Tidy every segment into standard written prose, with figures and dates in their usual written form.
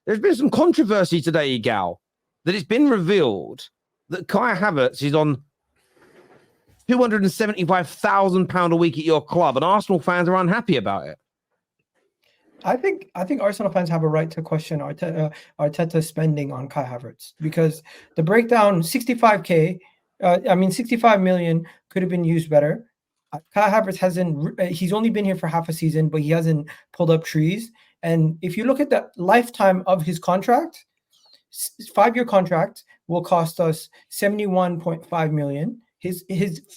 There's been some controversy today, Gal, that it's been revealed that Kai Havertz is on £275,000 a week at your club, and Arsenal fans are unhappy about it. I think Arsenal fans have a right to question Arteta's spending on Kai Havertz, because the breakdown 65 million could have been used better. Kai Havertz he's only been here for half a season, but he hasn't pulled up trees. And if you look at the lifetime of his contract, 5-year contract will cost us 71.5 million. His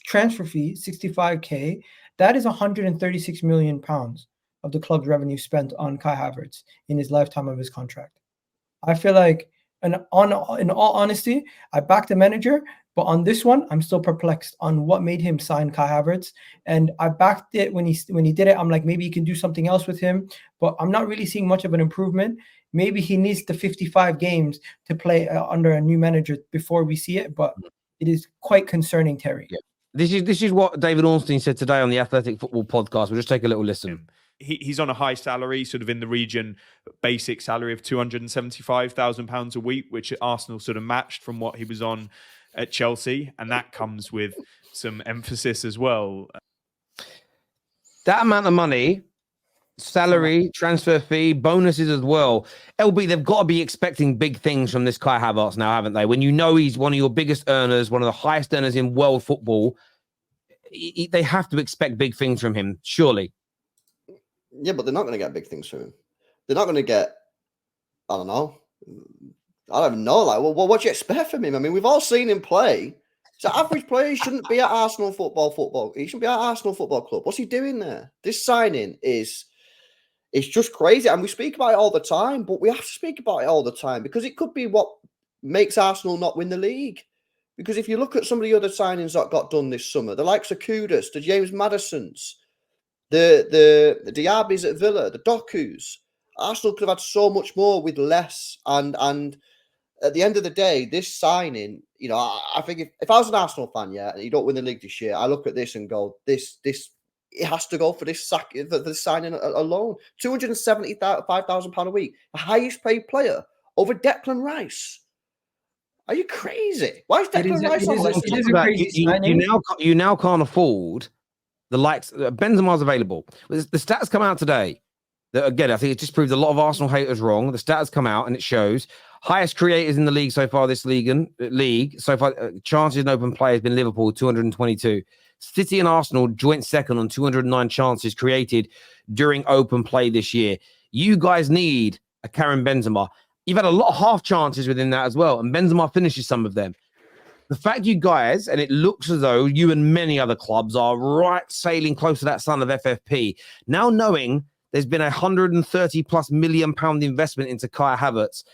transfer fee, 65k, that is 136 million pounds of the club's revenue spent on Kai Havertz in his lifetime of his contract. I feel like, in all honesty, I back the manager, but on this one, I'm still perplexed on what made him sign Kai Havertz. And I backed it when he did it. I'm like, maybe he can do something else with him, but I'm not really seeing much of an improvement. Maybe he needs the 55 games to play under a new manager before we see it, but it is quite concerning, Terry. Yeah. This is what David Ornstein said today on the Athletic Football podcast. We'll just take a little listen. He's on a high salary, sort of in the region, basic salary of £275,000 a week, which Arsenal sort of matched from what he was on at Chelsea. And that comes with some emphasis as well. That amount of money, salary, transfer fee, bonuses as well. LB, they've got to be expecting big things from this Kai Havertz now, haven't they? When you know he's one of your biggest earners, one of the highest earners in world football, they have to expect big things from him, surely. Yeah, but they're not going to get big things from him. They're not going to get, I don't know. I don't even know. Like, well, what do you expect from him? I mean, we've all seen him play. So average player, he shouldn't be at Arsenal football. He shouldn't be at Arsenal Football Club. What's he doing there? This signing is just crazy. And we speak about it all the time, but we have to speak about it all the time because it could be what makes Arsenal not win the league. Because if you look at some of the other signings that got done this summer, the likes of Kudus, the James Maddisons, the Diabys at Villa, the Dokus, Arsenal could have had so much more with less. And at the end of the day, this signing, you know, I think if I was an Arsenal fan, and you don't win the league this year, I look at this and go, this it has to go for this signing alone. £275,000 a week, the highest paid player over Declan Rice. Are you crazy? Why is Declan Rice on it is a crazy signing. You now can't afford the likes. Benzema's available. The stats come out today. Again, I think it just proves a lot of Arsenal haters wrong. The stats come out and it shows highest creators in the league so far this league. So far, chances in open play has been Liverpool, 222. City and Arsenal joint second on 209 chances created during open play this year. You guys need a Karim Benzema. You've had a lot of half chances within that as well, and Benzema finishes some of them. The fact you guys, and it looks as though you and many other clubs are right sailing close to that sun of FFP, now knowing there's been £130+ million investment into Kai Havertz,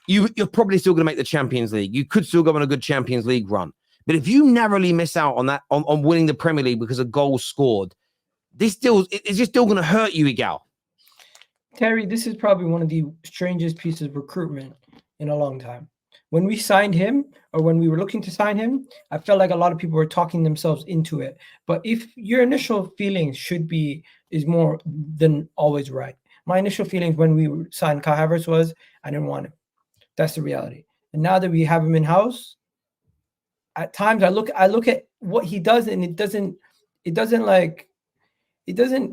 you're probably still going to make the Champions League. You could still go on a good Champions League run. But if you narrowly miss out on that, on winning the Premier League because of goals scored, it's just still going to hurt you, Igal. Terry, this is probably one of the strangest pieces of recruitment in a long time. When we signed him, or when we were looking to sign him, I felt like a lot of people were talking themselves into it. But if your initial feelings is more than always right. My initial feelings when we signed Kai Havertz was I didn't want him. That's the reality. And now that we have him in-house, at times I look at what he does, and it doesn't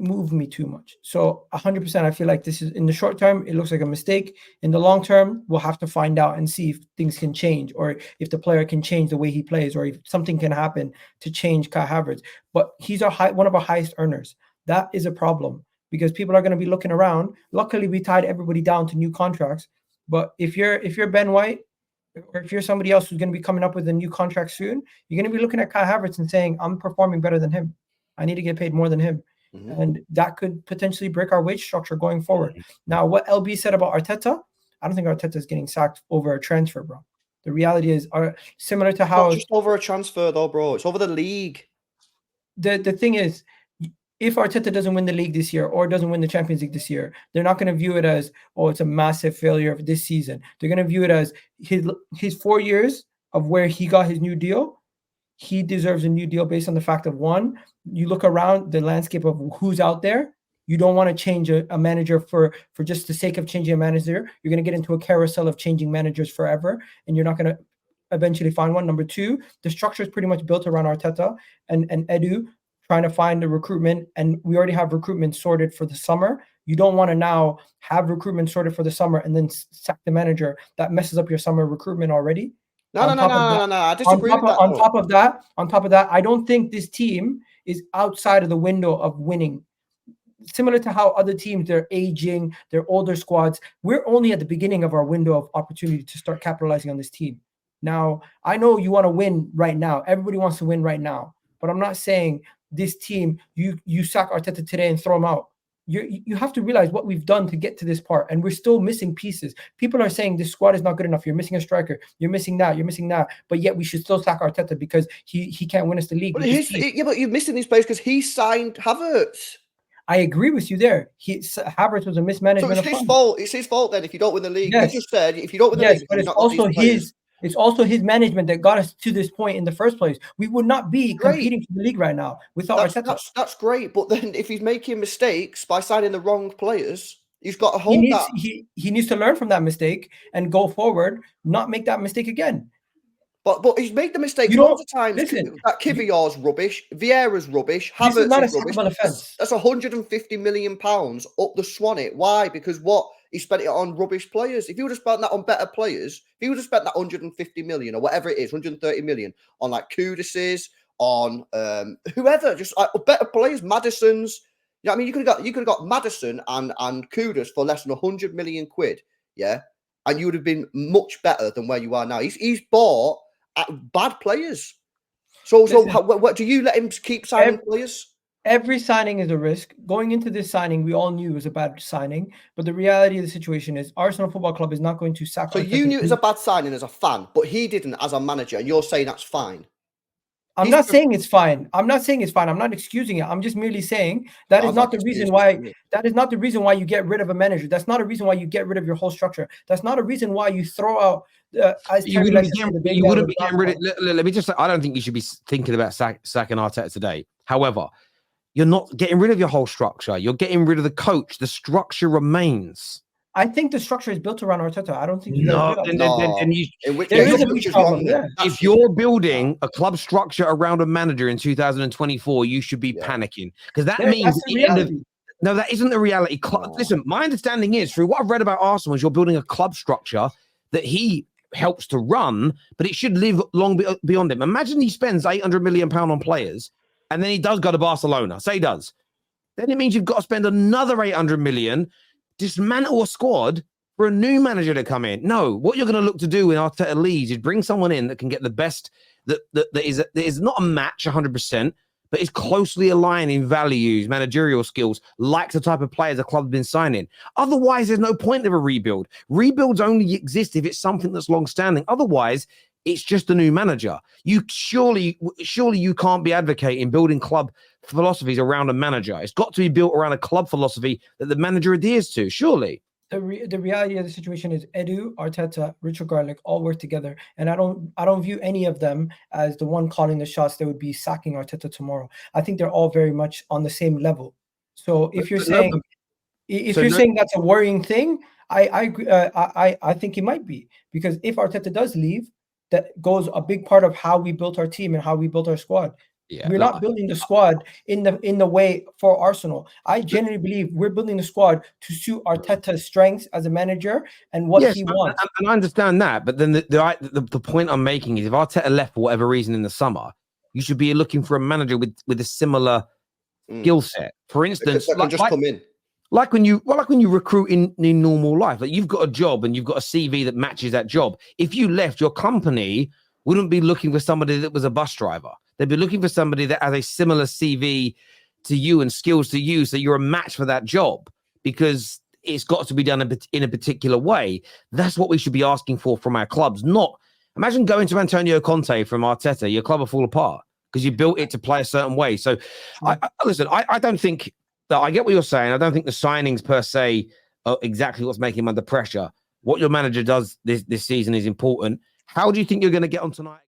move me too much. So 100%, I feel like this is, in the short term, it looks like a mistake. In the long term, we'll have to find out and see if things can change, or if the player can change the way he plays, or if something can happen to change Kai Havertz. But he's one of our highest earners. That is a problem because people are going to be looking around. Luckily, we tied everybody down to new contracts. But if you're Ben White, or if you're somebody else who's going to be coming up with a new contract soon, you're going to be looking at Kai Havertz and saying, I'm performing better than him. I need to get paid more than him. Mm-hmm. And that could potentially break our wage structure going forward. Mm-hmm. Now, what LB said about Arteta, I don't think Arteta is getting sacked over a transfer, bro. The reality is similar to how... It's not just over a transfer, though, bro. It's over the league. The thing is, if Arteta doesn't win the league this year or doesn't win the Champions League this year, they're not going to view it as, it's a massive failure of this season. They're going to view it as his 4 years of where he got his new deal. He deserves a new deal based on the fact of, one, you look around the landscape of who's out there. You don't want to change a manager for just the sake of changing a manager. You're going to get into a carousel of changing managers forever, and you're not going to eventually find one. Number two, the structure is pretty much built around Arteta and Edu trying to find the recruitment, and we already have recruitment sorted for the summer. You don't want to now have recruitment sorted for the summer and then sack the manager. That messes up your summer recruitment already. No. I disagree with that. On top of that, I don't think this team is outside of the window of winning. Similar to how other teams, they're aging, they're older squads. We're only at the beginning of our window of opportunity to start capitalizing on this team. Now, I know you want to win right now. Everybody wants to win right now. But I'm not saying this team, you sack Arteta today and throw him out. You have to realize what we've done to get to this part, and we're still missing pieces. People are saying this squad is not good enough. You're missing a striker. You're missing that. But yet we should still sack Arteta because he can't win us the league. But you're missing these players because he signed Havertz. I agree with you there. Havertz was a mismanagement. So it's his fault. It's his fault then if you don't win the league. Yes. You just said if you don't win the league, but it's also his management that got us to this point in the first place. We would not be competing for the league right now without Arteta. That's great, but then if he's making mistakes by signing the wrong players, he's got to hold that. He needs to learn from that mistake and go forward, not make that mistake again. But he's made the mistake lots of times. That Kivior's rubbish, Vieira's rubbish, Havertz is rubbish. That's 150 million pounds up the Swannet. Why? Because he spent it on rubbish players. If he would have spent that on better players, if he would have spent that 150 million or whatever it is, 130 million on like Kudus's, on whoever, just like better players, Maddison's. You know what I mean? You could have got Maddison and Kudus for less than 100 million quid, yeah, and you would have been much better than where you are now. He's bought bad players. So what do you let him keep signing players? Every signing is a risk. Going into this signing, we all knew it was a bad signing, but the reality of the situation is Arsenal Football Club is not going to sack. So you knew it was a bad signing as a fan, but he didn't as a manager, and you're saying that's fine. I'm not saying it's fine. I'm not excusing it. I'm just merely saying that is not the reason why. That is not the reason why you get rid of a manager. That's not a reason why you get rid of your whole structure. That's not a reason why you throw out. You wouldn't be getting rid of. Let me just say, I don't think you should be thinking about sacking Arteta today. However, you're not getting rid of your whole structure. You're getting rid of the coach. The structure remains. I think the structure is built around Arteta. I don't think if you're building a club structure around a manager in 2024, you should be panicking because that means no, that isn't the reality. Listen, my understanding is through what I've read about Arsenal is you're building a club structure that he helps to run, but it should live long beyond him. Imagine he spends £800 million on players, and then he does go to Barcelona. Say he does, then it means you've got to spend another 800 million. Dismantle a squad for a new manager to come in. No, what you're going to look to do when Arteta leaves is bring someone in that can get the best, that is not a match 100%, but is closely aligned in values, managerial skills, like the type of players the club have been signing. Otherwise, there's no point of a rebuild. Rebuilds only exist if it's something that's long-standing. Otherwise, it's just a new manager. You surely you can't be advocating building club philosophies around a manager. It's got to be built around a club philosophy that the manager adheres to, surely. The reality of the situation is Edu, Arteta, Richard Garlick all work together, and I don't view any of them as the one calling the shots that would be sacking Arteta tomorrow. I think they're all very much on the same level. So if you're saying that's a worrying thing, I think it might be, because if Arteta does leave, that goes a big part of how we built our team and how we built our squad. We're not building the squad in the way for Arsenal. I genuinely believe we're building the squad to suit Arteta's strengths as a manager and what he wants. And I understand that, but then the point I'm making is if Arteta left for whatever reason in the summer, you should be looking for a manager with a similar skill set. For instance, come in. Like when you recruit in normal life, like you've got a job and you've got a CV that matches that job. If you left, your company wouldn't be looking for somebody that was a bus driver. They'd be looking for somebody that has a similar CV to you and skills to you, so you're a match for that job, because it's got to be done in a particular way. That's what we should be asking for from our clubs. Not imagine going to Antonio Conte from Arteta, your club will fall apart because you built it to play a certain way. So I don't think that, I get what you're saying. I don't think the signings per se are exactly what's making him under pressure. What your manager does this season is important. How do you think you're going to get on tonight?